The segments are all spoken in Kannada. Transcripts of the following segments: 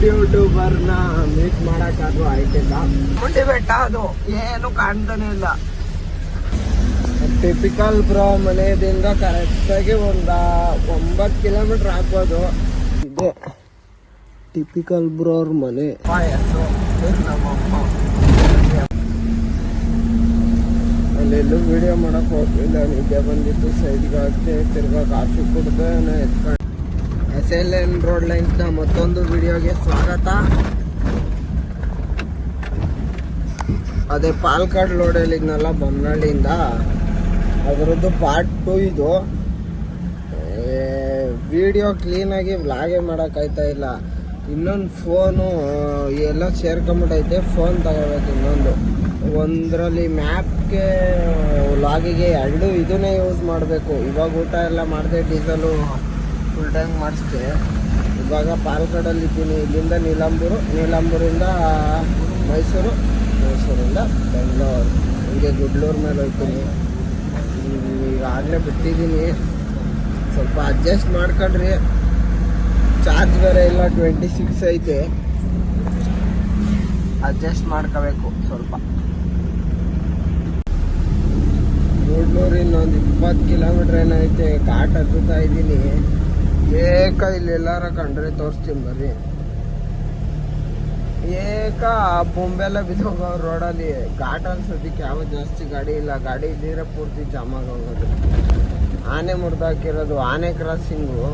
ಯೂಟ್ಯೂಬರ್ನ ಮೀಟ್ ಮಾಡೋಕ್ಕಾದ್ರೂ ಆಯ್ತಿಲ್ಲ. ಮುಂದೆ ಬೆಟ್ಟ ಅದು ಏನು ಕಾಣ್ತಾನೆ ಇಲ್ಲ. ಟಿಪಿಕಲ್ ಬ್ರೋ ಮನೆಯಿಂದ ಕರೆಕ್ಟಾಗಿ ಒಂದು 9 ಕಿಲೋಮೀಟರ್ ಆಗ್ಬೋದು. ಇದೆ ಟಿಪಿಕಲ್ ಬ್ರೋ ಅವ್ರ ಮನೆ. ನಮ್ಮಮ್ಮ ಅಲ್ಲೆಲ್ಲೂ ವಿಡಿಯೋ ಮಾಡಕ್ ಹೋಗ್ಲಿಲ್ಲ. ನಿದ್ದೆ ಬಂದಿತ್ತು, ಸೈಡ್ಗೆ ಹಾಕಿ ತಿರ್ಗಾ ಕಾಫಿ ಕುಡ್ದು ಎತ್ಕೊಂಡು SLN ರೋಡ್ ಲೈನ್ಸ್ ನ ಮತ್ತೊಂದು ವಿಡಿಯೋಗೆ ಸ್ವಾಗತ. ಅದೇ ಪಾಲ್ಕಾಡ್ ಲೋಡ್ ಹೇಳಿದ್ನಲ್ಲ ಬೊಮ್ಮನಹಳ್ಳಿಯಿಂದ, ಅದರದ್ದು ಪಾರ್ಟ್ 2 ಇದು. ವಿಡಿಯೋ ಕ್ಲೀನಾಗಿ ವ್ಲಾಗೇ ಮಾಡೋಕ್ಕಾಯ್ತಾ ಇಲ್ಲ. ಇನ್ನೊಂದು ಫೋನು ಎಲ್ಲ ಸೇರ್ಕೊಂಬಿಟ್ಟೈತೆ. ಫೋನ್ ತಗೋಬೇಕು ಇನ್ನೊಂದು. ಒಂದರಲ್ಲಿ ಮ್ಯಾಪ್ಗೆ ವ್ಲಾಗಿಗೆ 2 ಇದನ್ನೇ ಯೂಸ್ ಮಾಡಬೇಕು. ಇವಾಗ ಊಟ ಎಲ್ಲ ಮಾಡಿದೆ, ಡೀಸೆಲು ಫುಲ್ ಟ್ಯಾಂಕ್ ಮಾಡಿಸ್ದೆ. ಇವಾಗ ಪಾಲ್ಕಾಡಲ್ಲಿ ಇದ್ದೀನಿ. ಇಲ್ಲಿಂದ ನೀಲಂಬೂರಿಂದ ಮೈಸೂರು, ಮೈಸೂರಿಂದ ಬೆಂಗಳೂರು, ಹೀಗೆ ಗುಡ್ಲೂರು ಮೇಲೆ ಹೋಗ್ತೀನಿ. ಈಗಾಗಲೇ ಬಿಟ್ಟಿದ್ದೀನಿ, ಸ್ವಲ್ಪ ಅಡ್ಜಸ್ಟ್ ಮಾಡ್ಕೊಂಡ್ರಿ. ಚಾರ್ಜ್ ಬೇರೆ ಇಲ್ಲ, 26 ಐತೆ. ಅಡ್ಜಸ್ಟ್ ಮಾಡ್ಕೋಬೇಕು ಸ್ವಲ್ಪ. ಗುಡ್ಲೂರಿಂದ ಒಂದು 20 ಕಿಲೋಮೀಟ್ರ್ ಏನೈತೆ. ಘಾಟ್ ಹತ್ತುತ್ತಾ ಇದ್ದೀನಿ. ಇಲ್ಲಿ ಎಲ್ಲಾರ ಕಂಡ್ರೆ ತೋರಿಸ್ತೀನಿ ಬರ್ರಿ. ಬೊಂಬೆಲ್ಲ ಬಿದ್ದೋಗೋ ರೋಡಲ್ಲಿ. ಘಾಟಲ್ಲಿ ಸದ್ಯಕ್ಕೆ ಯಾವ ಜಾಸ್ತಿ ಗಾಡಿ ಇಲ್ಲ. ಗಾಡಿ ಇದ್ದಿದ್ರೆ ಪೂರ್ತಿ ಜಾಮ್ ಆಗೋಗೋದು. ಆನೆ ಮುರಿದಾಕಿರೋದು. ಆನೆ ಕ್ರಾಸಿಂಗು,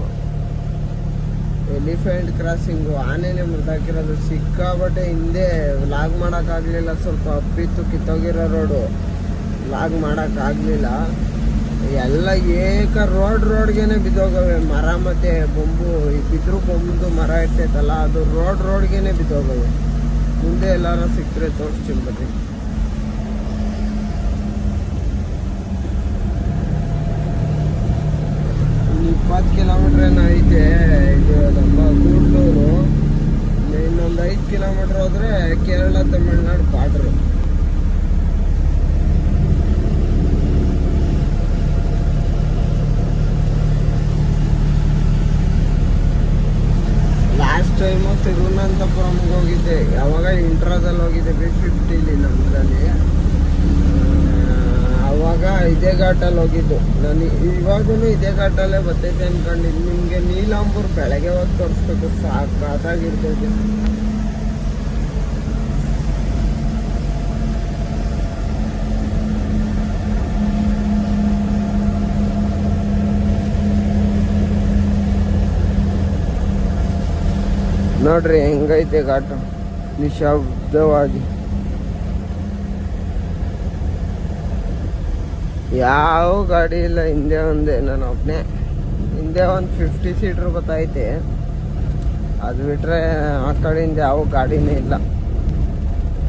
ಎಲಿಫೆಂಟ್ ಕ್ರಾಸಿಂಗು, ಆನೆನೇ ಮುರಿದಾಕಿರೋದು. ಸಿಕ್ಕಾಬಟ್ಟೆ ಹಿಂದೆ ವ್ಲಾಗ್ ಮಾಡೋಕ್ಕಾಗಲಿಲ್ಲ. ಸ್ವಲ್ಪ ಅಪ್ಪಿತ್ತು, ಕಿತ್ತೋಗಿರೋ ರೋಡು. ವ್ಲಾಗ್ ಮಾಡೋಕ್ಕಾಗಲಿಲ್ಲ. ಎಲ್ಲ ರೋಡ್ಗೆನೆ ಬಿದ್ದೋಗವೆ ಮರ. ಮತ್ತೆ ಬೊಂಬು ಬಿದ್ರು ಬೊಂಬು ಮರ ಇರ್ತೈತಲ್ಲ, ಅದು ರೋಡ್ಗೆನೆ ಬಿದ್ದೋಗವೆ. ಮುಂದೆ ಎಲ್ಲಾರ ಸಿಕ್ಕರೆ ತೋರಿಸ್ತೀನಿ ಬರ್ರಿ. ಇನ್ನು 20 ಕಿಲೋಮೀಟ್ರ್ ಏನೋ ಐತೆ. ಇದು ನಮ್ಮ ಗೂಡ್ಲೂರು. ಇನ್ನೊಂದು 5 ಕಿಲೋಮೀಟ್ರ್ ಹೋದ್ರೆ Kerala Tamil Nadu border. Last time ತಿರುವನಂತಪುರಂಗೆ ಹೋಗಿದ್ದೆ. ಯಾವಾಗ ಇಂಟ್ರಾದಲ್ಲಿ ಹೋಗಿದ್ದೆ, B50 ನಮ್ಮದ್ರಲ್ಲಿ. ಅವಾಗ ಇದೇ ಘಾಟಲ್ಲಿ ಹೋಗಿದ್ದು ನಾನು. ಇವಾಗೂ ಇದೇ ಘಾಟಲ್ಲೇ ಬರ್ತೈತೆ ಅನ್ಕೊಂಡಿದ್ದು. ನಿಮಗೆ ನೀಲಾಂಬೂರ್ ಬೆಳಗ್ಗೆ ಹೋಗಿ ತೋರಿಸ್ಬೇಕು, ಸಾಕಾಗಿರ್ತೈತೆ. ನೋಡ್ರಿ ಹೆಂಗೈತೆ ಘಾಟ, ನಿಶಬ್ದವಾಗಿ. ಯಾವ ಗಾಡಿ ಇಲ್ಲ, ಹಿಂದೆ ಒಂದೇ ನಾನು ಒಬ್ಬನೇ. ಹಿಂದೆ ಒಂದು 50 ಸೀಟ್ರ್ ಗೊತ್ತೈತೆ. ಅದು ಬಿಟ್ರೆ ಆ ಕಡೆಯಿಂದ ಯಾವ ಗಾಡಿನೇ ಇಲ್ಲ.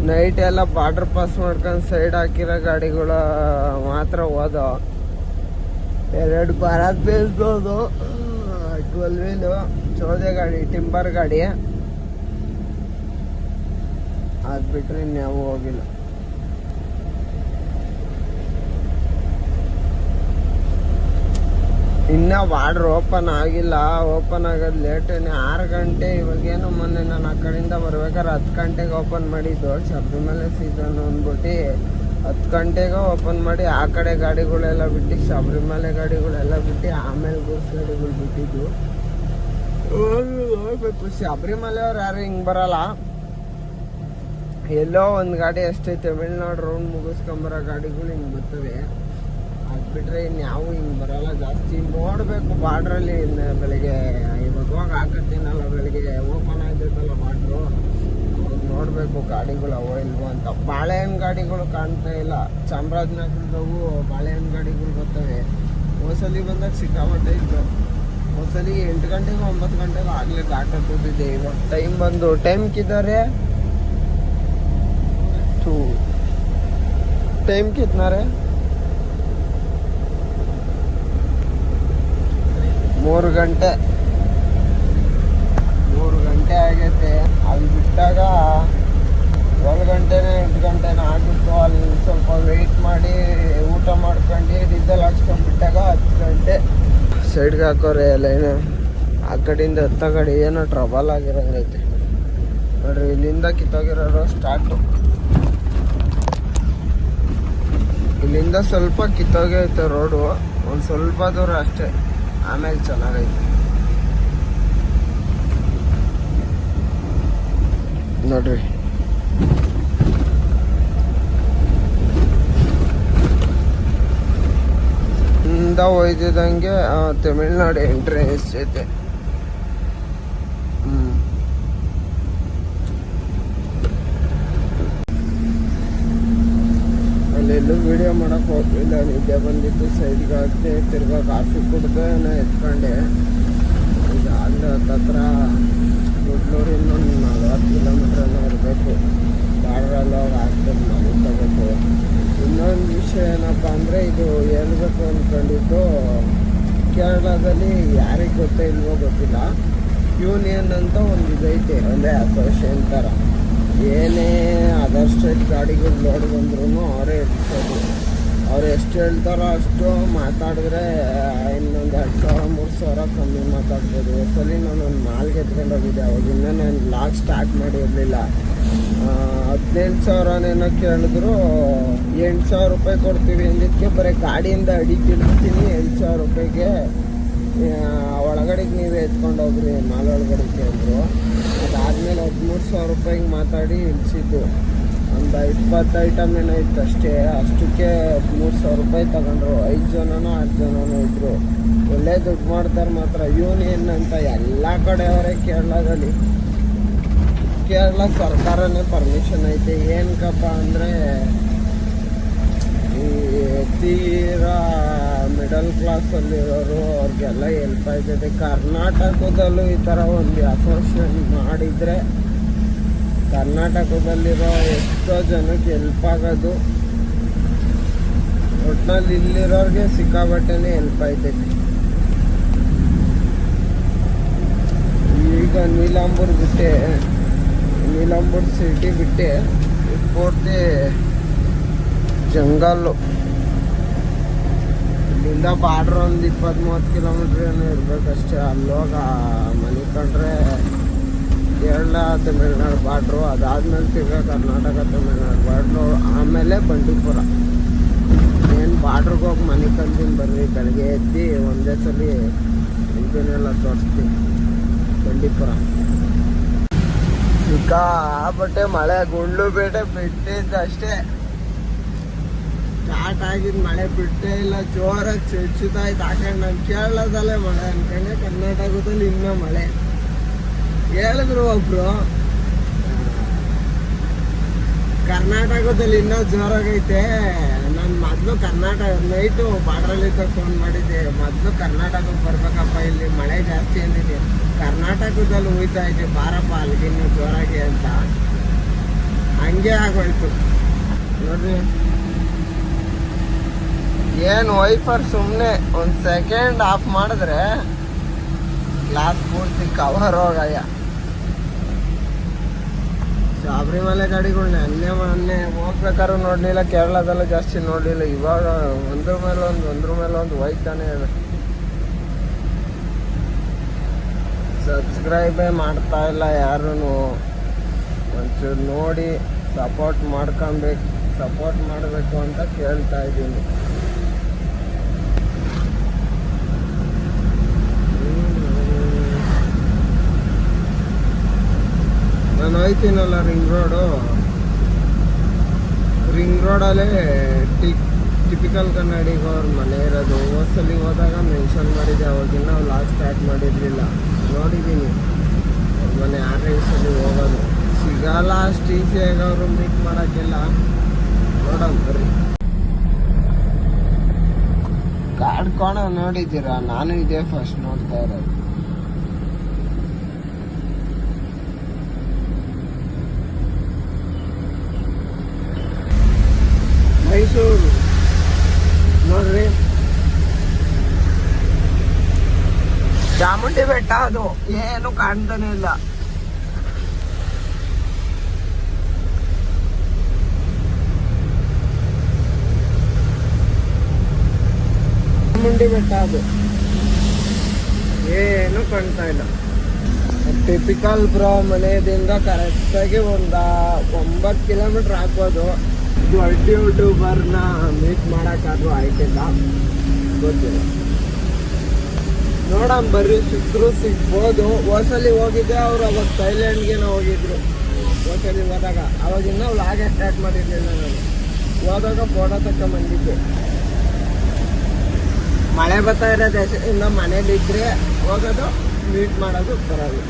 ನೈಟ್ ಎಲ್ಲ ಬಾರ್ಡರ್ ಪಾಸ್ ಮಾಡ್ಕೊಂಡು ಸೈಡ್ ಹಾಕಿರೋ ಗಾಡಿಗಳು ಮಾತ್ರ ಹೋದೋ. 2 ಭಾರತ್ ಬೇಸ್ದೋದು, 12 ವೀಲು, ಚೌದೆ ಗಾಡಿ, ಟಿಂಬರ್ ಗಾಡಿ. ಅದು ಬಿಟ್ರೆ ಇನ್ಯಾವು ಹೋಗಿಲ್ಲ. ಇನ್ನ ಬಾರ್ಡ್ರ್ ಓಪನ್ ಆಗಿಲ್ಲ. ಓಪನ್ ಆಗೋದು ಲೇಟೇನೆ. 6 ಗಂಟೆ. ಇವಾಗೇನು ಮೊನ್ನೆ ನಾನು ಆ ಕಡೆಯಿಂದ ಬರ್ಬೇಕಾದ್ರೆ 10 ಗಂಟೆಗೆ ಓಪನ್ ಮಾಡಿದ್ದು. ಶಬರಿಮಲೆ ಸೀಸನ್ ಅಂದ್ಬಿಟ್ಟು 10 ಗಂಟೆಗೆ ಓಪನ್ ಮಾಡಿ ಆ ಕಡೆ ಗಾಡಿಗಳೆಲ್ಲ ಬಿಟ್ಟು, ಶಬರಿಮಲೆ ಗಾಡಿಗಳೆಲ್ಲ ಬಿಟ್ಟು ಆಮೇಲೆ ಗೂಡ್ಸ್ ಗಾಡಿಗಳು ಬಿಟ್ಟಿದ್ದು. ಹೋಗ್ಬೇಕು. ಶಬರಿಮಲೆ ಅವ್ರು ಯಾರು ಹಿಂಗೆ ಬರಲ್ಲ. ಎಲ್ಲೋ ಒಂದು ಗಾಡಿ ಅಷ್ಟೇ ತಮಿಳ್ನಾಡು ರೌಂಡ್ ಮುಗಿಸ್ಕೊಂಬರೋ ಗಾಡಿಗಳು ಹಿಂಗೆ ಬರ್ತವೆ. ಅದು ಬಿಟ್ರೆ ಇನ್ಯಾವು ಹಿಂಗೆ ಬರಲ್ಲ ಜಾಸ್ತಿ. ನೋಡಬೇಕು ಬಾರ್ಡ್ರಲ್ಲಿ. ಬೆಳಗ್ಗೆ ಇವಾಗ ಹೋಗಿ ಹಾಕತ್ತೀನಲ್ಲ, ಬೆಳಗ್ಗೆ ಓಪನ್ ಆಗಿರ್ತೈತಲ್ಲ ಬಾರ್ಡ್ರು, ಅವಾಗ ನೋಡಬೇಕು ಗಾಡಿಗಳು ಅವೋ ಇಲ್ವೋ ಅಂತ. ಬಾಳೆಹಣ್ಣು ಗಾಡಿಗಳು ಕಾಣ್ತಾ ಇಲ್ಲ. ಚಾಮರಾಜನಗರದವು ಬಾಳೆಹಣ್ಣು ಗಾಡಿಗಳು ಬರ್ತವೆ. ಹೋಸಲಿ ಬಂದಾಗ ಸಿಕ್ಕಾಪಟ್ಟೆ ಇತ್ತು. ಹೋಸಲಿ 8 ಗಂಟೆಗೆ 9 ಗಂಟೆಗೆ ಆಗಲೇ ಘಾಟ್ ಹತ್ತಿದ್ದೆ. ಇವಾಗ ಟೈಮ್ ಕಿದ್ದಾರೆ. ಟೈಮ್ ಕಿತ್ನಾರೆ 3 ಗಂಟೆ. 3 ಗಂಟೆ ಆಗೈತೆ. ಅಲ್ಲಿ ಬಿಟ್ಟಾಗ 7 ಗಂಟೆನೇ 8 ಗಂಟೆನ ಆಗಿತ್ತು. ಅಲ್ಲಿ ಸ್ವಲ್ಪ ವೆಯ್ಟ್ ಮಾಡಿ ಊಟ ಮಾಡ್ಕೊಂಡು ಡೀಸೆಲ್ ಹಾಕ್ಸ್ಕೊಂಡು ಬಿಟ್ಟಾಗ 10 ಗಂಟೆ. ಸೈಡ್ಗೆ ಹಾಕೋರೆ ಲೈನ್. ಆ ಕಡೆಯಿಂದ ಹತ್ತ ಗಾಡಿ ಏನೋ ಟ್ರಬಲ್ ಆಗಿರಂಗೈತೆ. ನೋಡ್ರಿ ಇಲ್ಲಿಂದ ಕಿತ್ತೋಗಿರೋ ಸ್ಟಾರ್ಟು. ಇಲ್ಲಿಂದ ಸ್ವಲ್ಪ ಕಿತ್ತೋಗೈತೆ ರೋಡು, ಒಂದು ಸ್ವಲ್ಪ ದೂರ ಅಷ್ಟೇ, ಆಮೇಲೆ ಚೆನ್ನಾಗೈತೆ ನೋಡ್ರಿ. ಇಂದ ಒಯ್ದಿದಂಗೆ ತಮಿಳ್ನಾಡು ಎಂಟ್ರೆನ್ಸ್ ಐತೆ. ಅಲ್ಲೆಲ್ಲೂ ವಿಡಿಯೋ ಮಾಡಕ್ ಹೋಗ್ಲಿಲ್ಲ, ನಿದ್ದೆ ಬಂದಿತ್ತು. ಸೈಡ್ಗೆ ಹಾಕಿ ತಿರ್ಗಾ ಕಾಫಿ ಕುಡ್ದೆ ಎತ್ಕೊಂಡೆ. ಈಗ ಅಲ್ಲಿ ಹತ್ರ ಗುಡ್ಲೂರು ಇನ್ನೊಂದು 40 ಕಿಲೋಮೀಟರ್ ಇರಬೇಕು. ಬಾರ್ಡ್ರಲ್ಲಿ ಹೋಗಿ ಹಾಕ್ಬೇಕು, ಮಲಿಕೋಬೇಕು. ಇನ್ನೊಂದು ವಿಷಯ ಏನಪ್ಪ ಅಂದರೆ, ಇದು ಹೇಳ್ಬೇಕು ಅಂದ್ಕೊಂಡಿದ್ದು, ಕೇರಳದಲ್ಲಿ ಯಾರಿಗೆ ಗೊತ್ತೇ ಇಲ್ವೋ ಗೊತ್ತಿಲ್ಲ, ಯೂನಿಯನ್ ಅಂತ ಒಂದು ಇದೈತೆ, ಒಂದೇ ಅಸೋಸಿಯೇಷನ್ ಥರ. ಏನೇ ಅದರ್ ಸ್ಟೇಟ್ ಗಾಡಿಗಳು ಲೋಡ್ ಬಂದ್ರೂ ಅವರೇ ಇರ್ಸೋದು. ಅವ್ರು ಎಷ್ಟು ಹೇಳ್ತಾರೋ ಅಷ್ಟು ಮಾತಾಡಿದ್ರೆ ಇನ್ನೊಂದು 2,000-3,000 ಕಮ್ಮಿ ಮಾತಾಡ್ಬೋದು. ಒಂದ್ಸಲಿ ನಾನೊಂದು ಮಾಲ್ಗೆ ಎತ್ಕೊಂಡು ಹೋಗಿದ್ದೆ, ಅವಾಗಿನ್ನ ನಾನು ಲಾಗ್ ಸ್ಟಾರ್ಟ್ ಮಾಡಿರಲಿಲ್ಲ. 18,000 ಕೇಳಿದ್ರು. 8,000 ರೂಪಾಯಿ ಕೊಡ್ತೀವಿ ಅಂದಿದ್ದಕ್ಕೆ ಬರೀ ಗಾಡಿಯಿಂದ ಅಡಿಕಿಡ್ತೀನಿ 8,000 ರೂಪಾಯಿಗೆ, ಒಳಗಡೆಗೆ ನೀವೇ ಎತ್ಕೊಂಡು ಹೋಗ್ರಿ ಮಾಲ್ ಒಳಗಡೆಗೆ ಅಂದರು. ಅದಾದಮೇಲೆ 13,000 ರೂಪಾಯಿಗೆ ಮಾತಾಡಿ ಇಳಿಸಿದ್ದು. ಒಂದು 20 ಐಟಮ್ ಏನೋ ಇತ್ತು ಅಷ್ಟೇ. ಅಷ್ಟಕ್ಕೆ 13,000 ರೂಪಾಯಿ ತಗೊಂಡ್ರು. 5 ಜನನೋ 6 ಜನನೋ ಇದ್ರು. ಒಳ್ಳೆ ದುಡ್ಡು ಮಾಡ್ತಾರೆ ಮಾತ್ರ. ಯೂನಿಯನ್ ಅಂತ ಎಲ್ಲ ಕಡೆ ಅವರೇ ಕೇರಳದಲ್ಲಿ. ಕೇರಳ ಸರ್ಕಾರನೇ ಪರ್ಮಿಷನ್ ಐತೆ. ಏನಕ್ಕಪ್ಪ ಅಂದರೆ, ಈ ತೀರಾ ಮಿಡಲ್ ಕ್ಲಾಸಲ್ಲಿರೋರು ಅವ್ರಿಗೆಲ್ಲ ಹೆಲ್ಪ್ ಆಯ್ತೈತೆ. ಕರ್ನಾಟಕದಲ್ಲೂ ಈ ಥರ ಒಂದು ಅಸೋಸಿಯೇಷನ್ ಮಾಡಿದರೆ ಕರ್ನಾಟಕದಲ್ಲಿರೋ ಎಷ್ಟೋ ಜನಕ್ಕೆ ಹೆಲ್ಪ್ ಆಗೋದು. ಒಟ್ಟಿನಲ್ಲಿ ಇಲ್ಲಿರೋರಿಗೆ ಸಿಕ್ಕಾಬಟ್ಟೆನೇ ಹೆಲ್ಪ್ ಆಯ್ತೈತಿ. ಈಗ ನೀಲಾಂಬೂರ್ ಬಿಟ್ಟೆ, ನೀಲಾಂಬೂರ್ ಸಿಟಿ ಬಿಟ್ಟೆ ಪೂರ್ತಿ ಜಂಗಲ್ಲು. ಇಲ್ಲಿಂದ ಬಾರ್ಡ್ರ್ ಒಂದು 20-30 ಕಿಲೋಮೀಟ್ರ್ ಏನೋ ಇರ್ಬೇಕಷ್ಟೇ. ಅಲ್ಲೋಗ ಮನಿಕೊಂಡ್ರೆ ಕೇರಳ ತಮಿಳ್ನಾಡು ಬಾರ್ಡ್ರು. ಅದಾದ್ಮೇಲೆ ತಿರ್ಗಾ ಕರ್ನಾಟಕ ತಮಿಳ್ನಾಡು ಬಾರ್ಡ್ರು, ಆಮೇಲೆ ಬಂಡೀಪುರ. ಏನು ಬಾರ್ಡ್ರಿಗೆ ಹೋಗಿ ಮನಿಕೊಂತೀನಿ ಬರ್ರಿ. ಬೆಳಗ್ಗೆ ಎದ್ದು ಒಂದೇ ಸಲ ಇಂಜಿನೆಲ್ಲ ತೋರಿಸ್ತೀನಿ. ಬಂಡೀಪುರ ಸಿಕ್ಕಾಬಟ್ಟೆ ಮಳೆ, ಗುಂಡ್ಲು ಬೇಟೆ ಬಿಟ್ಟಿದ್ದಷ್ಟೇ. ಸ್ಟಾರ್ಟ್ ಆಗಿದ್ದು ಮಳೆ ಬಿಟ್ಟೇ ಇಲ್ಲ. ಜೋರಾಗಿ ಚುಚ್చుತ್ತಾಯ್ತು. ಹಾಕೊಂಡು ನಾನು ಕೇರಳದಲ್ಲೇ ಮಳೆ ಅನ್ಕೊಂಡೆ, ಕರ್ನಾಟಕದಲ್ಲಿ ಇನ್ನೂ ಮಳೆ. ಹೇಳಿದ್ರು ಒಬ್ರು, ಕರ್ನಾಟಕದಲ್ಲಿ ಇನ್ನೂ ಜೋರಾಗೈತೆ. ನಾನು ಮೊದಲು ಕರ್ನಾಟಕ ನೈಟು ಬಾರ್ಡ್ರಲ್ಲಿದ್ದ ಫೋನ್ ಮಾಡಿದ್ದೆ, ಮೊದಲು ಕರ್ನಾಟಕಕ್ಕೆ ಬರ್ಬೇಕಪ್ಪ, ಇಲ್ಲಿ ಮಳೆ ಜಾಸ್ತಿ ಅಂದಿದೆ. ಕರ್ನಾಟಕದಲ್ಲಿ ಹೋಯ್ತಾ ಇದೆ, ಬಾರಪ್ಪ ಅಲ್ಲಿಗಿನ್ನೂ ಜೋರಾಗಿ ಅಂತ. ಹಂಗೆ ಆಗೋಯ್ತು ನೋಡ್ರಿ. ಏನು ವೈಫರ್ ಸುಮ್ಮನೆ ಒಂದು ಸೆಕೆಂಡ್ ಆಫ್ ಮಾಡಿದ್ರೆ ಗ್ಲಾಸ್ ಪೂರ್ತಿ ಕವರ್ ಹೋಗಯ್ಯ. ಶಬರಿಮಲೆ ಗಾಡಿಗಳು ಮೊನ್ನೆ ಹೋಗ್ಬೇಕಾದ್ರು ನೋಡಲಿಲ್ಲ, ಕೇರಳದಲ್ಲೂ ಜಾಸ್ತಿ ನೋಡಲಿಲ್ಲ. ಇವಾಗ ಒಂದ್ರ ಮೇಲೆ ಒಂದು ಹೋಯ್ತಾನೆ ಇದೆ. ಸಬ್ಸ್ಕ್ರೈಬೇ ಮಾಡ್ತಾ ಇಲ್ಲ ಯಾರೂ. ಒಂಚೂರು ನೋಡಿ ಸಪೋರ್ಟ್ ಮಾಡಬೇಕು ಅಂತ ಕೇಳ್ತಾ ಇದ್ದೀನಿ. ನಾನು ಹೋಯ್ತೀನಲ್ಲ ರಿಂಗ್ ರೋಡಲ್ಲೇ ಟಿಪಿಕಲ್ ಕನ್ನಡಿಗವ್ರ ಮನೆ ಇರೋದು. ಹೋದ್ಸಲಿ ಹೋದಾಗ ಮೆನ್ಷನ್ ಮಾಡಿದ್ದೆ, ಅವಾಗಿನ್ನ ನಾವು ಲಾಸ್ಟ್ ಸ್ಟಾರ್ಟ್ ಮಾಡಿರಲಿಲ್ಲ. ನೋಡಿದ್ದೀನಿ ಅವ್ರ ಮನೆ. 6 ಸಲ ಹೋಗೋದು ಸಿಗಲ್ಲ ಅಷ್ಟು ಈಸಿಯಾಗಿ ಅವರು ಮೀಟ್ ಮಾಡೋಕ್ಕೆಲ್ಲ. ನೋಡೋಣ ಬರ್ರಿ. ಕಾಡ್ಕೋಣ ನೋಡಿದ್ದೀರಾ? ನಾನು ಇದೇ ಫಸ್ಟ್ ನೋಡ್ತಾ ಇರೋದು. ಮೈಸೂರು ನೋಡ್ರಿ, ಚಾಮುಂಡಿ ಬೆಟ್ಟ ಅದು ಏನು ಕಾಣ್ತಾನೆ ಇಲ್ಲ. ಚಾಮುಂಡಿ ಬೆಟ್ಟ ಅದು ಏನು ಕಾಣ್ತಾ ಇಲ್ಲ. ಟಿಪಿಕಲ್ ಬ್ರೋ ಮನೆಯಿಂದ ಕರೆಕ್ಟಾಗಿ ಒಂದು 9 ಕಿಲೋಮೀಟ್ರ್ ಆಗ್ಬೋದು. ದೊಡ್ಡ ಯೂಟ್ಯೂಬರ್ನ ಮೀಟ್ ಮಾಡೋಕ್ಕಾದ್ರೂ ಆಯ್ತಿಲ್ಲ, ಗೊತ್ತಿಲ್ಲ. ನೋಡೋಣ ಬರ್ರಿ, ಸಿಗ್ಬೋದು. ಹೋಸಲಿ ಹೋಗಿದ್ದೆ, ಅವ್ರು ಅವಾಗ ಥೈಲ್ಯಾಂಡ್ಗೇನೋ ಹೋಗಿದ್ರು. ಹೋಸಲಿ ಹೋದಾಗ ಅವಾಗಿನ್ನ ವ್ಲಾಗೆ ಸ್ಟಾರ್ಟ್ ಮಾಡಿರ್ಲಿಲ್ಲ ನಾನು. ಹೋದಾಗ ಫೋಟೋ ತಗೊಂಡ್ಬಂದಿದ್ದೆ. ಮಳೆ ಬರ್ತಾ ಇರೋ ದೇಶದಿಂದ ಮನೇಲಿದ್ರೆ ಹೋಗೋದು, ಮೀಟ್ ಮಾಡೋದು, ಬರೋದು.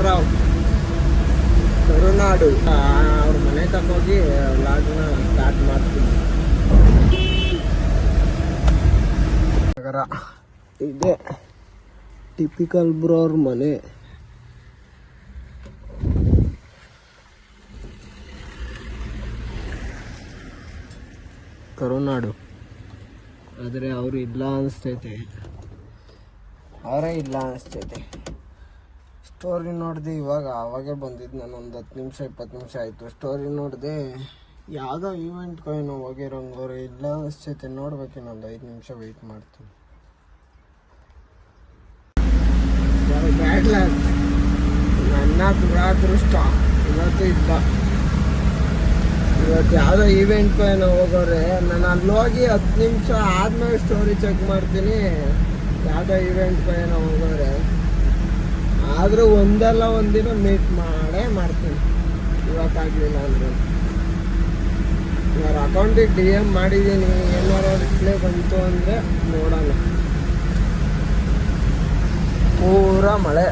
ರಾವ್ ಕರುನಾಡು ಅವ್ರ ಮನೆ ತಗೋಗಿ ವ್ಲಾಗ್ನ ಸ್ಟಾರ್ಟ್ ಮಾಡ್ತೀನಿ. ನಗರ ಇದೆ ಟಿಪಿಕಲ್ ಬ್ರೋ ಅವ್ರ ಮನೆ. ಕರುನಾಡು ಆದರೆ ಅವರು ಇಲ್ಲ ಅನಿಸ್ತೈತೆ, ಅವರೇ ಇಲ್ಲ ಅನಿಸ್ತೈತೆ. ಸ್ಟೋರಿ ನೋಡಿದೆ ಇವಾಗ, ಅವಾಗೇ ಬಂದಿದ್ದು ನಾನು. ಒಂದು 10 ನಿಮಿಷ 20 ನಿಮಿಷ ಆಯಿತು. ಸ್ಟೋರಿ ನೋಡಿದೆ, ಯಾವುದೋ ಈವೆಂಟ್ಗೆ ಏನೋ ಹೋಗಿರೋಂಗೆ. ಅವರು ಇಲ್ಲ ಅನಿಸ್ತೈತೆ. ನೋಡ್ಬೇಕು, ಇನ್ನೊಂದು 5 ನಿಮಿಷ ವೆಯ್ಟ್ ಮಾಡ್ತೀನಿ. ಬ್ಯಾಡ್ ಲಕ್, ನನ್ನ ದುರಾದೃಷ್ಟ ಇವತ್ತು ಇಲ್ಲ. ಇವತ್ತು ಯಾವುದೋ ಈವೆಂಟ್ಗೆ ಏನೋ ಹೋಗೋರೆ. ನಾನು ಅಲ್ಲಿ ಹೋಗಿ 10 ನಿಮಿಷ ಆದ್ಮೇಲೆ ಸ್ಟೋರಿ ಚೆಕ್ ಮಾಡ್ತೀನಿ. ಯಾವುದೋ ಈವೆಂಟ್ಗೆ ಏನೋ ಹೋಗೋರೆ, ಆದರೂ ಒಂದಲ್ಲ ಒಂದಿನ ಮೀಟ್ ಮಾಡೇ ಮಾಡ್ತೀನಿ. ಇವತ್ತಾಗಲಿಲ್ಲ ಅಂದರೆ ಇವ್ರ ಅಕೌಂಟಿಗೆ DM ಮಾಡಿದ್ದೀನಿ. ಏನಾರು ರಿಪ್ಲೈ ಬಂತು ಅಂದರೆ ನೋಡೋಣ. ಪೂರಾ ಮಳೆ,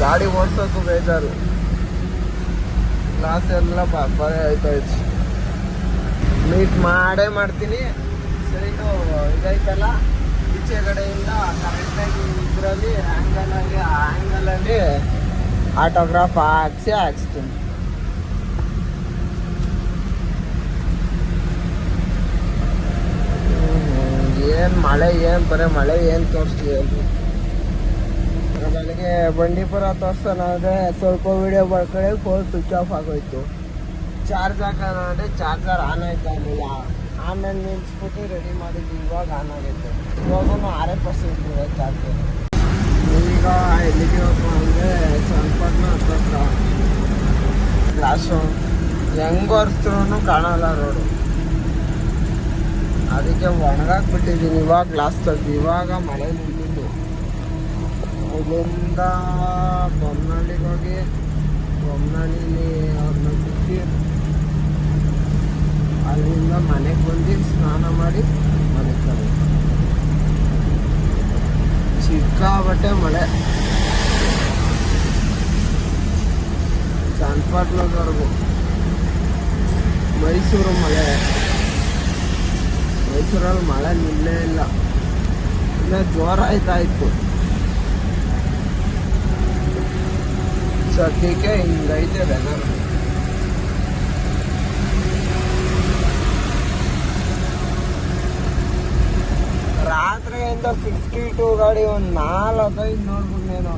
ಗಾಡಿ ಓಡಿಸೋಕ್ಕೂ ಬೇಜಾರು. ಕ್ಲಾಸ್ ಎಲ್ಲ ಬರೇ ಆಯ್ತಾಯ್ತು. ಮೀಟ್ ಮಾಡೇ ಮಾಡ್ತೀನಿ. ಸೈಡು ಇದೈತಲ್ಲ, ಈಚೆ ಕಡೆಯಿಂದ ಕರೆಕ್ಟಾಗಿ ಇದರಲ್ಲಿ ಆ್ಯಂಗಲಲ್ಲಿ ಆಟೋಗ್ರಾಫ್ ಹಾಕ್ಸ್ತೀನಿ. ಏನು ಮಳೆ, ಏನು ಬರೀ ಮಳೆ, ಏನು ತೋರಿಸ್ಲಿ ಅಲ್ಲಿ. ಬೆಳಗ್ಗೆ ಬಂಡೀಪುರ ತೋರಿಸ್ತಾನೆ, ಸ್ವಲ್ಪ ವಿಡಿಯೋ ಬರ್ಕಡೆ ಫೋನ್ ಸ್ವಿಚ್ ಆಫ್ ಆಗೋಯ್ತು. ಚಾರ್ಜ್ ಹಾಕೋಣ ಚಾರ್ಜರ್ ಆನ್ ಆಯ್ತಾ ಇರಲಿಲ್ಲ. ಆಮೇಲೆ ನಿಲ್ಸ್ಬಿಟ್ಟು ರೆಡಿ ಮಾಡಿದ್ವಿ. ಇವಾಗ ಆನ್ ಆಗೈತೆ. ಇವಾಗೂ 6% ಇದೆ ಚಾರ್ಜರ್. ಈಗ ಎಲ್ಲಿಗೆ ಹೋಗ್ಬೇಕು ಅಂದರೆ ಸ್ವಲ್ಪನ ಹತ್ರ ಗ್ಲಾಸು ಹೆಂಗೆ ಒರೆಸಿದ್ರೂ ಕಾಣಲ್ಲ ರೋಡು. ಅದಕ್ಕೆ ಒಣಗಾಕ್ಬಿಟ್ಟಿದ್ದೀನಿ. ಇವಾಗ ಗ್ಲಾಸ್ ತೆಗ್ದು ಇವಾಗ ಮಳೆ ನಿಂತಿದ್ದು. ಇಲ್ಲಿಂದ ಬೊಮ್ಮನಹಳ್ಳಿಗೆ ಹೋಗಿ ಬೊಮ್ಮನಹಳ್ಳಿಲಿ ಅವ್ರನ್ನ ಬಿಟ್ಟು ಅಲ್ಲಿಂದ ಮನೆಗೆ ಬಂದು ಸ್ನಾನ ಮಾಡಿ ಮನೆಗೆ ತಂದು. ಸಿಕ್ಕಾಬಟ್ಟೆ ಮಳೆ. ಚನ್ನಪಟ್ಟಣದವರೆಗೂ ಮೈಸೂರು ಮಳೆ. ಮೈಸೂರಲ್ಲಿ ಮಳೆ ನಿಲ್ಲೇ ಇಲ್ಲ, ಇನ್ನು ಜೋರಾಯ್ತಾಯಿತ್ತು. ಸದ್ಯಕ್ಕೆ ಹಿಂಗೈತೆ ವೆದರ್. ರಾತ್ರಿಯಿಂದ 52 ಗಾಡಿ ಒಂದು 4-5 ನೋಡ್ಬಿಡ್ನೇನೋ.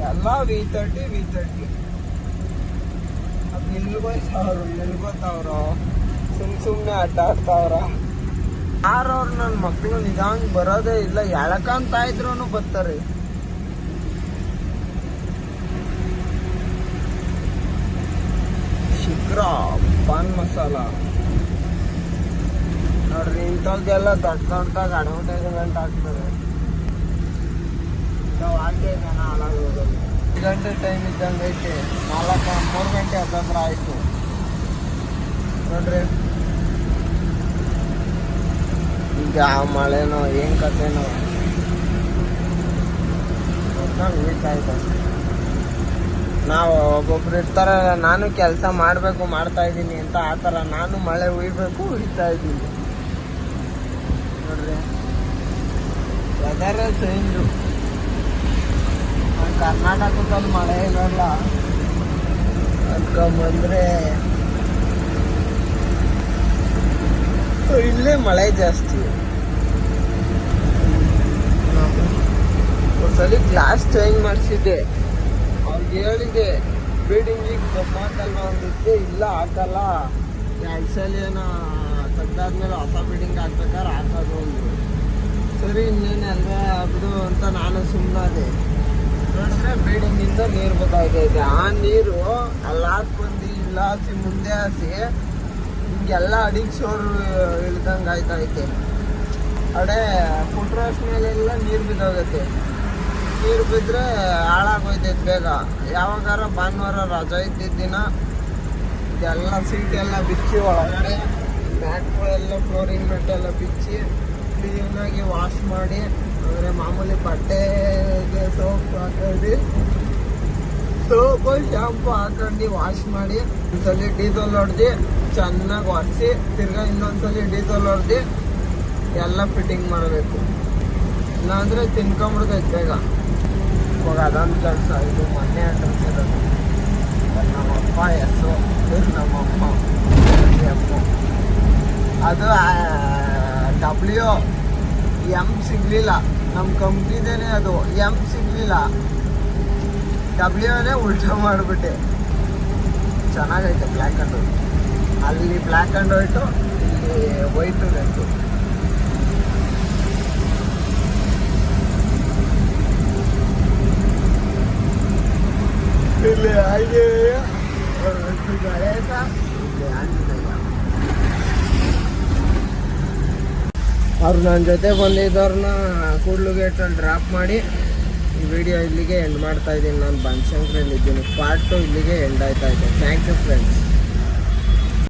ಎಲ್ಲ V30 ಅದು ನಿಲ್ಗೋತಾವ್ರು ಸುಮ್ಮನೆ ಅಡ್ಡಾಡ್ತಾವ್ರ. ಯಾರವ್ರು ನನ್ನ ಮಕ್ಕಳು ನಿಧಾನ ಬರೋದೇ ಇಲ್ಲ. ಎಳ್ಕಂತ ಇದ್ರು ಬರ್ತಾರೆ. ಶಿಖರ ಪಾನ್ ಮಸಾಲ ನೋಡ್ರಿ, ಇಂಥವ್ಗೆಲ್ಲ ದೊಡ್ಡದಾಗಿ ಅಡ್ವರ್ಟೈಸ್ಮೆಂಟ್ ಆಗ್ತದೆ. ಹಾಗೆ ಜನ ಹಾಳಾಗೋದು. 2 ಗಂಟೆ ಟೈಮ್ ಇದ್ದಂಗೆ ಐತೆ. 3 ಗಂಟೆ ಹತ್ರ ಆಯಿತು ನೋಡ್ರಿ. ಈಗ ಮಳೆನೋ ಏನು ಕಥೆನೋ ವೀಕಾಯ್ತು. ನಾವು ಒಬ್ಬೊಬ್ರು ಇರ್ತಾರೆ, ನಾನು ಕೆಲಸ ಮಾಡಬೇಕು ಮಾಡ್ತಾ ಇದ್ದೀನಿ ಅಂತ. ಆ ಥರ ನಾನು ಮಳೆ ಹುಯ್ಬೇಕು ಹುಯ್ತಾ ಇದ್ದೀನಿ ನೋಡ್ರಿ. ವೆದರೇ ಚೇಂಜು. ಕರ್ನಾಟಕದಲ್ಲಿ ಮಳೆ ಇರಲ್ಲ ಅಂದ್ಕೊಂಬಂದ್ರೆ ಇಲ್ಲೇ ಮಳೆ ಜಾಸ್ತಿ. ಒಂದ್ಸಲಿ ಗ್ಲಾಸ್ ಚೇಂಜ್ ಮಾಡಿಸಿದ್ದೆ. ಅವ್ರಿಗೆ ಹೇಳಿದೆ ಬಿಲ್ಡಿಂಗಿಗೆ ಹಾಕಲ್ವ ಅಂದಿದ್ದೆ. ಇಲ್ಲ ಹಾಕಲ್ಲ, 2 ಸಲ ಏನೋ ತೆಗ್ದಾದ್ಮೇಲೆ ಹೊಸ ಬಿಲ್ಡಿಂಗ್ ಹಾಕ್ಬೇಕಾದ್ರೆ ಹಾಕೋದು ಅಂದರು. ಸರಿ ಇನ್ನೇನು ಅಲ್ವೇ ಆಗ್ದು ಅಂತ ನಾನು ಸುಮ್ಮನಾದೆ. ನೋಡಿದ್ರೆ ಬಿಲ್ಡಿಂಗಿಂದ ನೀರು ಗೊತ್ತಾಗೈತೆ. ಆ ನೀರು ಅಲ್ಲಿ ಹಾಕ್ಬಂದು ಇಲ್ಲಾಸಿ ಮುಂದೆ ಹಾಸಿ ಹಿಂಗೆಲ್ಲ ಅಡಿಗೆ ಸೋರು ಇಳ್ದಂಗೆ ಆಯ್ತೈತೆ. ಅಡೆ ಫುಟ್ರಾಸ್ ಮೇಲೆಲ್ಲ ನೀರು ಬಿದ್ದೋಗೈತೆ. ನೀರು ಬಿದ್ದರೆ ಹಾಳಾಗೋಯ್ತೈತೆ ಬೇಗ. ಯಾವಾಗಾರ ಭಾನುವಾರ ರಜಾ ಇದ್ದಿದ್ದ ದಿನ ಇದೆಲ್ಲ ಸೀಟೆಲ್ಲ ಬಿಚ್ಚಿ ಒಳಗಡೆ ಮ್ಯಾಟ್ಗಳೆಲ್ಲ ಫ್ಲೋರಿಂಗ್ ಮ್ಯಾಟೆಲ್ಲ ಬಿಚ್ಚಿ ಕ್ಲೀನಾಗಿ ವಾಶ್ ಮಾಡಿ, ಅಂದರೆ ಮಾಮೂಲಿ ಬಟ್ಟೆಗೆ ಸೋಪ್ ಹಾಕೊಂಡು ಸೋಪು ಶಾಂಪು ಹಾಕೊಂಡು ವಾಶ್ ಮಾಡಿ ಒಂದ್ಸಲಿ ಡೀಸಲ್ ಹೊಡೆದು ಚೆನ್ನಾಗಿ ಒರೆಸಿ ತಿರ್ಗಾ ಇನ್ನೊಂದ್ಸಲಿ ಡೀಸಲ್ ಹೊಡೆದು ಎಲ್ಲ ಫಿಟ್ಟಿಂಗ್ ಮಾಡಬೇಕು. ಇಲ್ಲಾಂದರೆ ತಿನ್ಕೊಂಬಿಡ್ತೈತೆ ಬೇಗ. ಇವಾಗ ಅದೊಂದು ಕೆಲಸ. ಇದು ಮೊನ್ನೆ ಅಡ್ರೆಸ್ ಇರೋದು. ನಮ್ಮಪ್ಪ ಹೆಸರು, ನಮ್ಮಮ್ಮ ಅಮ್ಮ. ಅದು WM ಸಿಗಲಿಲ್ಲ. ನಮ್ಮ ಕಂಪ್ನಿದೇನೆ ಅದು. M ಸಿಗಲಿಲ್ಲ. Wನೇ ಉಲ್ಟಾ ಮಾಡಿಬಿಟ್ಟೆ. ಚೆನ್ನಾಗೈತೆ ಬ್ಲ್ಯಾಕ್ ಆ್ಯಂಡ್ ವೈಟ್. ಅಲ್ಲಿ ಬ್ಲ್ಯಾಕ್ ಆ್ಯಂಡ್ ವೈಟು, ಇಲ್ಲಿ ವೈಟು ರೆಡ್ಡು. ಇಲ್ಲಿ ಆಂಜನೇಯ, ಗಣೇಶ, ಇಲ್ಲಿ ಆಂಜನೇಯ. ಅವ್ರು ನನ್ನ ಜೊತೆ ಬಂದಿದ್ದವ್ರನ್ನ ಕೂಡ್ಲುಗೇಟಲ್ಲಿ ಡ್ರಾಪ್ ಮಾಡಿ ಈ ವಿಡಿಯೋ ಇಲ್ಲಿಗೆ ಎಂಡ್ ಮಾಡ್ತಾ ಇದ್ದೀನಿ. ನಾನು ಬನಶಂಕರಿಯಲ್ಲಿದ್ದೀನಿ. ಪಾರ್ಟ್ 2 ಇಲ್ಲಿಗೆ ಎಂಡ್ ಆಯ್ತಾ ಇದೆ. Thank you friends.